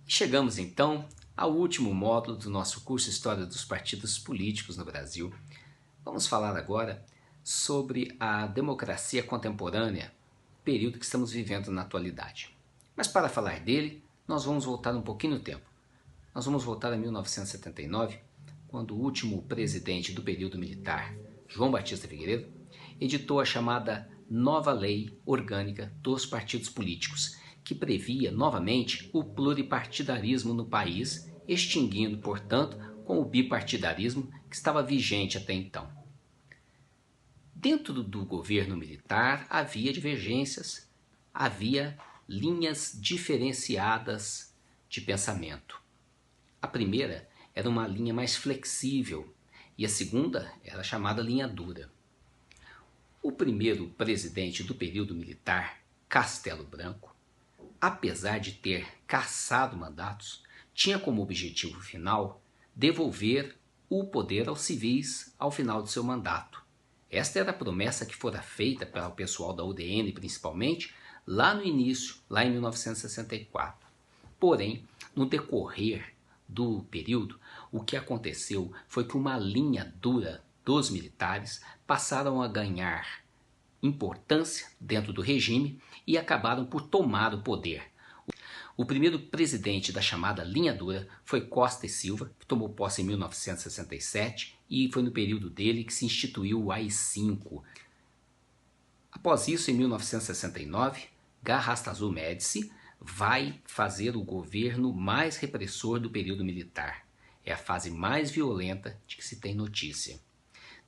Chegamos então ao último módulo do nosso curso História dos Partidos Políticos no Brasil. Vamos falar agora sobre a democracia contemporânea, período que estamos vivendo na atualidade. Mas para falar dele, nós vamos voltar um pouquinho no tempo. Nós vamos voltar a 1979, quando o último presidente do período militar, João Batista Figueiredo, editou a chamada Nova Lei Orgânica dos Partidos Políticos, que previa novamente o pluripartidarismo no país, extinguindo, portanto, com o bipartidarismo que estava vigente até então. Dentro do governo militar havia divergências, havia linhas diferenciadas de pensamento. A primeira era uma linha mais flexível e a segunda era chamada linha dura. O primeiro presidente do período militar, Castelo Branco, apesar de ter cassado mandatos, tinha como objetivo final devolver o poder aos civis ao final de seu mandato. Esta era a promessa que fora feita pelo pessoal da UDN, principalmente, lá no início, lá em 1964. Porém, no decorrer do período, o que aconteceu foi que uma linha dura dos militares passaram a ganhar importância dentro do regime e acabaram por tomar o poder. O primeiro presidente da chamada linha dura foi Costa e Silva, que tomou posse em 1967 e foi no período dele que se instituiu o AI-5. Após isso, em 1969, Garrastazu Médici vai fazer o governo mais repressor do período militar. É a fase mais violenta de que se tem notícia.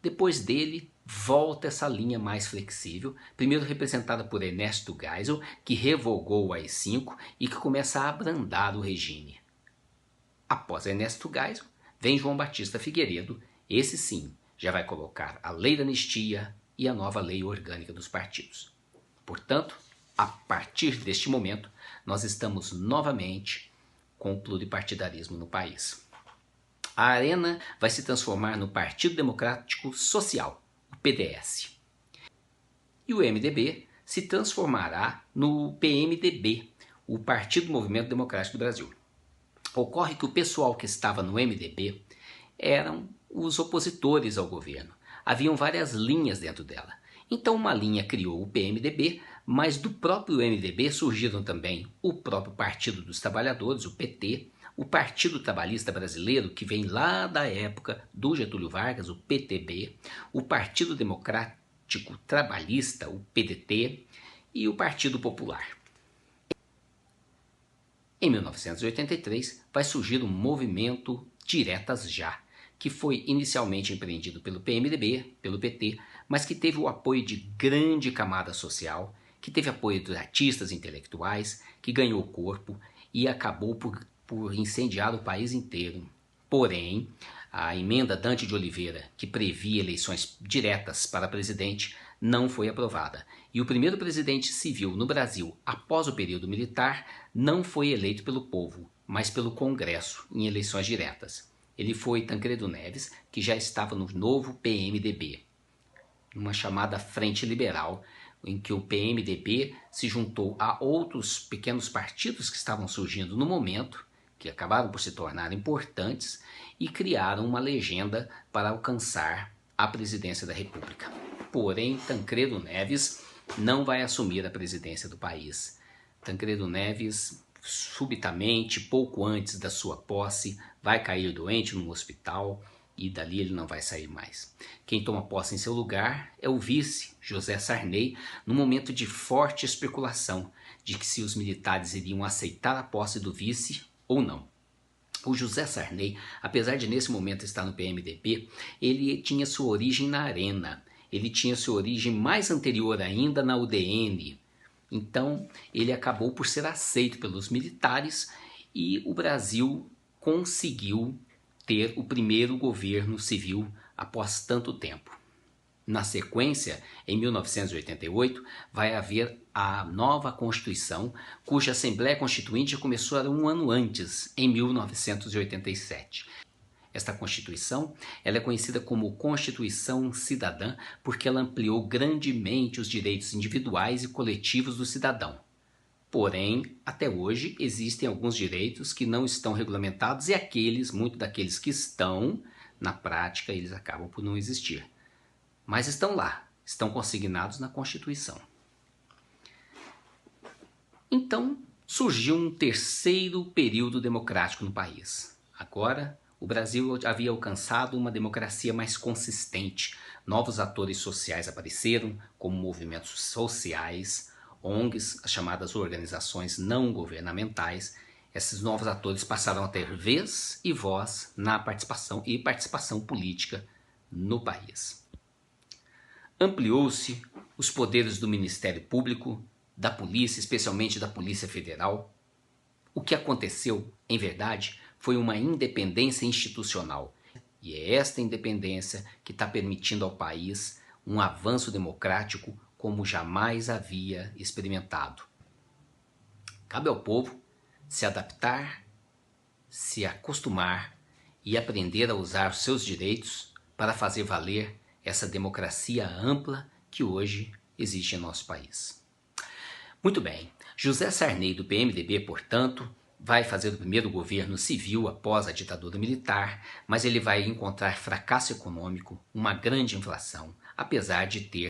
Depois dele, volta essa linha mais flexível, primeiro representada por Ernesto Geisel, que revogou o AI-5 e que começa a abrandar o regime. Após Ernesto Geisel, vem João Batista Figueiredo, esse sim, já vai colocar a lei da anistia e a nova lei orgânica dos partidos. Portanto, a partir deste momento, nós estamos novamente com o pluripartidarismo no país. A Arena vai se transformar no Partido Democrático Social, o PDS. E o MDB se transformará no PMDB, o Partido Movimento Democrático do Brasil. Ocorre que o pessoal que estava no MDB eram os opositores ao governo. Haviam várias linhas dentro dela. Então uma linha criou o PMDB, mas do próprio MDB surgiram também o próprio Partido dos Trabalhadores, o PT, o Partido Trabalhista Brasileiro, que vem lá da época do Getúlio Vargas, o PTB, o Partido Democrático Trabalhista, o PDT, e o Partido Popular. Em 1983, vai surgir um movimento Diretas Já, que foi inicialmente empreendido pelo PMDB, pelo PT, mas que teve o apoio de grande camada social, que teve apoio dos artistas intelectuais, que ganhou corpo e acabou por incendiar o país inteiro. Porém, a emenda Dante de Oliveira, que previa eleições diretas para presidente, não foi aprovada. E o primeiro presidente civil no Brasil, após o período militar, não foi eleito pelo povo, mas pelo Congresso, em eleições diretas. Ele foi Tancredo Neves, que já estava no novo PMDB, numa chamada Frente Liberal, em que o PMDB se juntou a outros pequenos partidos que estavam surgindo no momento, que acabaram por se tornar importantes, e criaram uma legenda para alcançar a presidência da República. Porém, Tancredo Neves não vai assumir a presidência do país. Tancredo Neves, subitamente, pouco antes da sua posse, vai cair doente num hospital e dali ele não vai sair mais. Quem toma posse em seu lugar é o vice, José Sarney, num momento de forte especulação de que se os militares iriam aceitar a posse do vice ou não. O José Sarney, apesar de nesse momento estar no PMDB, ele tinha sua origem na Arena, ele tinha sua origem mais anterior ainda na UDN. Então ele acabou por ser aceito pelos militares e o Brasil conseguiu ter o primeiro governo civil após tanto tempo. Na sequência, em 1988, vai haver a nova Constituição, cuja Assembleia Constituinte começou um ano antes, em 1987. Esta Constituição ela é conhecida como Constituição Cidadã porque ela ampliou grandemente os direitos individuais e coletivos do cidadão. Porém, até hoje, existem alguns direitos que não estão regulamentados e muitos daqueles que estão, na prática, eles acabam por não existir. Mas estão lá, estão consignados na Constituição. Então, surgiu um terceiro período democrático no país. Agora, o Brasil havia alcançado uma democracia mais consistente. Novos atores sociais apareceram, como movimentos sociais, ONGs, as chamadas organizações não governamentais. Esses novos atores passaram a ter vez e voz na participação política no país. Ampliou-se os poderes do Ministério Público, da polícia, especialmente da Polícia Federal. O que aconteceu, em verdade, foi uma independência institucional. E é esta independência que está permitindo ao país um avanço democrático como jamais havia experimentado. Cabe ao povo se adaptar, se acostumar e aprender a usar os seus direitos para fazer valer essa democracia ampla que hoje existe em nosso país. Muito bem, José Sarney do PMDB, portanto, vai fazer o primeiro governo civil após a ditadura militar, mas ele vai encontrar fracasso econômico, uma grande inflação, apesar de ter